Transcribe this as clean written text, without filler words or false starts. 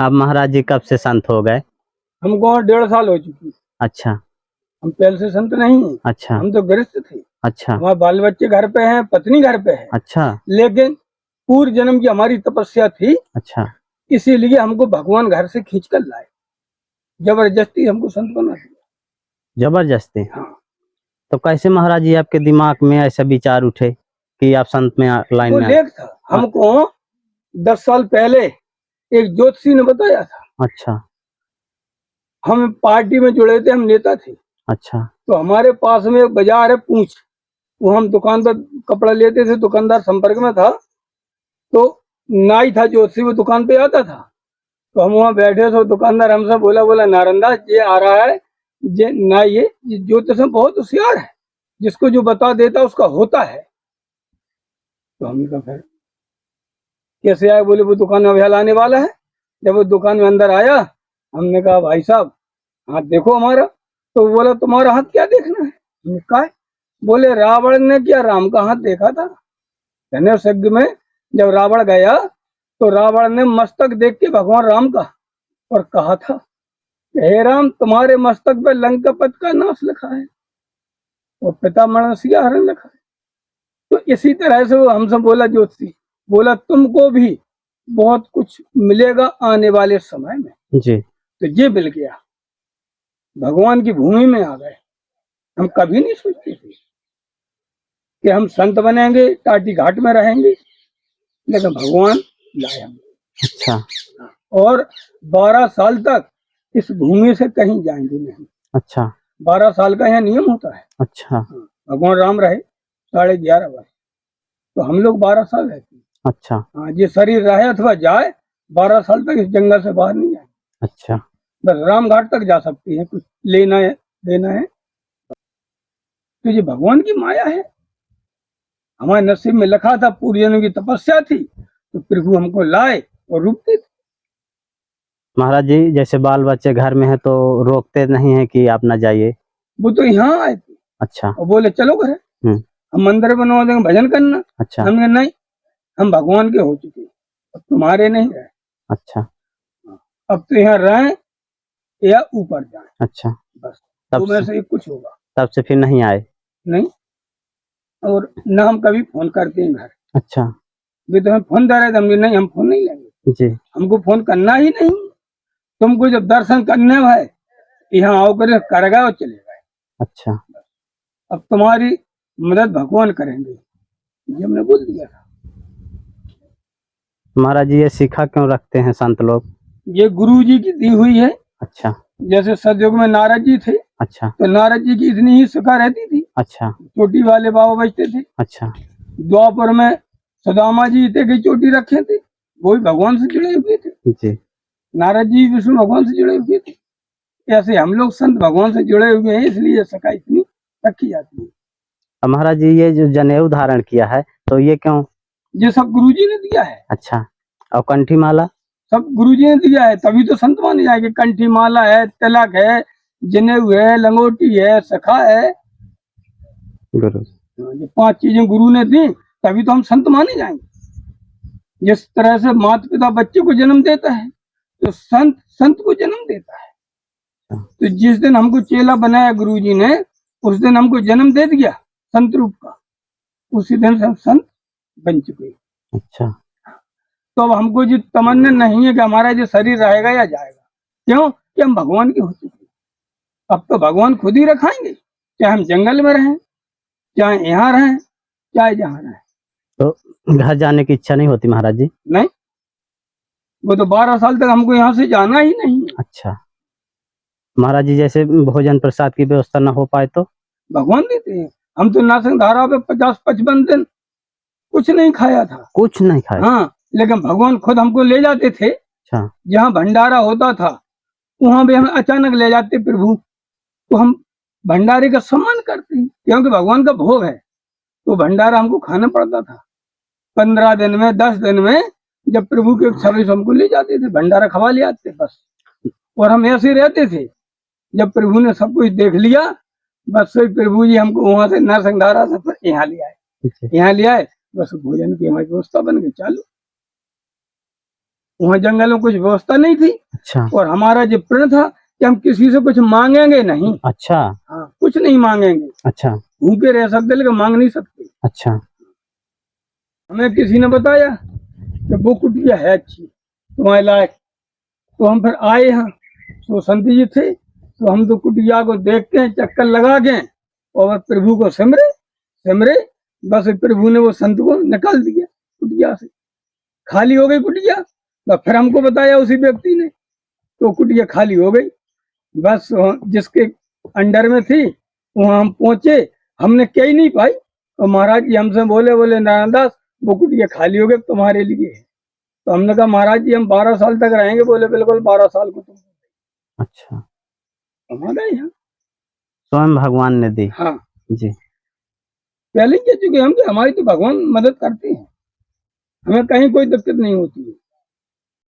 आप महाराज जी कब से संत हो गए? हमको 1.5 साल हो चुकी। अच्छा। हम पहले से संत नहीं हैं। अच्छा। हम तो गृहस्थ थे। अच्छा। हमारे बाल बच्चे घर पे हैं, पत्नी घर पे है। अच्छा। लेकिन पूर्व जन्म की हमारी तपस्या थी। अच्छा। इसीलिए हमको भगवान घर से खींच कर लाए, जबरदस्ती हमको संत बना दिया। जबरदस्ती? हाँ। तो कैसे महाराज जी आपके दिमाग में ऐसा विचार उठे कि आप संत में लाइन वो में लेख था हमको 10 साल पहले एक ज्योतिषी ने बताया था। अच्छा। हम पार्टी में जुड़े थे, हम नेता थे। अच्छा। तो हमारे पास में एक बाजार है पूंछ, वो हम दुकान पर कपड़ा लेते थे, दुकानदार संपर्क में था। तो नाई था ज्योतिषी, वो दुकान पे आता था। तो हम वहाँ बैठे तो दुकानदार हमसे बोला नारंदा ये आ रहा है, ये नाई ये ज्योतिष में बहुत होशियार है, जिसको जो बता देता उसका होता है। तो हमने कहा फिर कैसे आए? बोले वो दुकान में अभी आने वाला है। जब वो दुकान में अंदर आया, हमने कहा भाई साहब हाथ देखो हमारा। तो बोला तुम्हारा हाथ क्या देखना है? हमने कहा बोले रावण ने क्या राम का हाथ देखा था? कहने उस यज्ञ में जब रावण गया तो रावण ने मस्तक देख के भगवान राम का और कहा था हे राम तुम्हारे मस्तक पे लंकापत का नाश लिखा है और पिता मरण सिया हरण लिखा है। तो इसी तरह से वो हमसे बोला ज्योतिषी, बोला तुमको भी बहुत कुछ मिलेगा आने वाले समय में जी। तो ये मिल गया, भगवान की भूमि में आ गए। हम कभी नहीं सोचते थे कि हम संत बनेंगे, टाटी घाट में रहेंगे, लेकिन भगवान लाए हम। अच्छा। और 12 साल तक इस भूमि से कहीं जाएंगे नहीं। अच्छा। 12 साल का यहाँ नियम होता है। अच्छा। भगवान राम रहे 11.5 वर्ष, तो हम लोग 12 साल रहते हैं। अच्छा। हाँ, ये शरीर रहे अथवा जाए 12 साल तक इस जंगल से बाहर नहीं जाए। अच्छा। बस राम घाट तक जा सकती है, कुछ लेना है देना है। तो ये भगवान की माया है। हमारे नसीब में लिखा था, पूर्व जन्म की तपस्या थी, तो प्रभु हमको लाए और रुकते थे। महाराज जी जैसे बाल बच्चे घर में है तो रोकते नहीं है कि आप ना जाइए? वो तो यहाँ आए थे। अच्छा। और बोले चलो घर, हम मंदिर बनवा देंगे, भजन करना। अच्छा। हमने नहीं, हम भगवान के हो चुके, अब तुम्हारे नहीं रहे। अच्छा। अब तो यहाँ रहें या ऊपर जाए। अच्छा। बस तब में से एक कुछ होगा। तब से फिर नहीं आए? नहीं, और न हम कभी फोन करते हैं घर। अच्छा। वे तो हम फोन दे रहे थे, हमने नहीं, हम फोन नहीं लेंगे जी। हमको फोन करना ही नहीं। तुमको जब दर्शन करने है यहाँ आओ कर गए और चले गए। अच्छा। अब तुम्हारी मदद भगवान करेंगे, ये हमने बोल दिया था। महाराज जी ये शिखा क्यों रखते हैं संत लोग? ये गुरु जी की दी हुई है। अच्छा। जैसे सतयुग में नारद जी थे। अच्छा। तो नारद जी की इतनी ही शिखा रहती थी। अच्छा। चोटी वाले बाबा बजते थे। अच्छा। द्वापर में सुदामा जी इतने की चोटी रखे थे, वो भी भगवान से जुड़े हुए थे। जी। नारद जी विष्णु भगवान से जुड़े हुए थे। ऐसे हम लोग संत भगवान से जुड़े हुए हैं, इसलिए शिखा इतनी रखी जाती है। अब महाराज जी ये जो जनेऊ धारण किया है तो ये क्यों? ये सब गुरु जी ने दिया है। अच्छा। और कंठी माला? सब गुरु जी ने दिया है, तभी तो संत माने जाएंगे। कंठी माला है, तिलक है, जनेऊ है, लंगोटी है, सखा है। गुरु ये 5 चीजें गुरु ने दी, तभी तो हम संत माने जाएंगे। जिस तरह से माता पिता बच्चे को जन्म देता है, तो संत संत को जन्म देता है। तो जिस दिन हमको चेला बनाया गुरु जी ने, उस दिन हमको जन्म दे दिया संत रूप का, उसी दिन से हम संत बन चुके। अच्छा। तो अब हमको जो तमन्ना नहीं है कि हमारा जो शरीर रहेगा या जाएगा, क्यों कि हम भगवान के हो चुके। अब तो भगवान खुद ही रखाएंगे, चाहे हम जंगल में रहें, चाहे यहाँ रहें, चाहे जहाँ रहें। तो घर जाने की इच्छा नहीं होती महाराज जी? नहीं, वो तो 12 साल तक हमको यहाँ से जाना ही नहीं है। अच्छा। महाराज जी जैसे भोजन प्रसाद की व्यवस्था न हो पाए तो? भगवान देते हैं। हम तो नासिक धारा पे 50-55 दिन कुछ नहीं खाया था। कुछ नहीं खाया? हाँ, लेकिन भगवान खुद हमको ले जाते थे। अच्छा। जहाँ भंडारा होता था वहां भी हमें अचानक ले जाते प्रभु, तो हम भंडारे का सम्मान करते हैं, क्योंकि भगवान का भोग है। तो भंडारा हमको खाना पड़ता था। 15 दिन में, 10 दिन में, जब प्रभु के सर्विस हमको ले जाते थे, भंडारा खवा ले आते बस। और हम ऐसे ही रहते थे। जब प्रभु ने सब कुछ देख लिया, बस फिर प्रभु जी हमको वहां से नरसंधारा से यहाँ ले आए। यहाँ ले आए, बस भोजन की हमारी व्यवस्था बन गई, चालू। वहाँ जंगल में कुछ व्यवस्था नहीं थी, अच्छा और हमारा जो प्रण था कि हम किसी से कुछ मांगेंगे नहीं। अच्छा हाँ, कुछ नहीं मांगेंगे, अच्छा भूखे रह सकते लेकिन मांग नहीं सकते। अच्छा हमें किसी ने बताया कि वो कुटिया है अच्छी तुम्हारे लायक, तो हम फिर आए यहाँ, तो संत जी थे, तो हम तो कुटिया को देखते हैं, चक्कर लगा के और प्रभु को सिमरे सिमरे, बस प्रभु ने वो संत को निकाल दिया कुटिया से, खाली हो गई कुटिया। तो फिर हमको बताया उसी व्यक्ति ने, तो कुटिया खाली हो गई। बस जिसके अंडर में थी वहां हम पहुंचे, हमने कह ही नहीं पाई, और महाराज जी हमसे बोले नारायण दास वो कुटिया खाली हो गई तुम्हारे लिए है। तो हमने कहा महाराज जी हम 12 साल तक रहेंगे। बोले बिल्कुल 12 साल को तुम अच्छा हमारे यहाँ। स्वयं भगवान ने दी। हाँ, जी पहले ही कह चुके हम कि हमारी तो भगवान मदद करते हैं, हमें कहीं कोई दिक्कत नहीं होती है।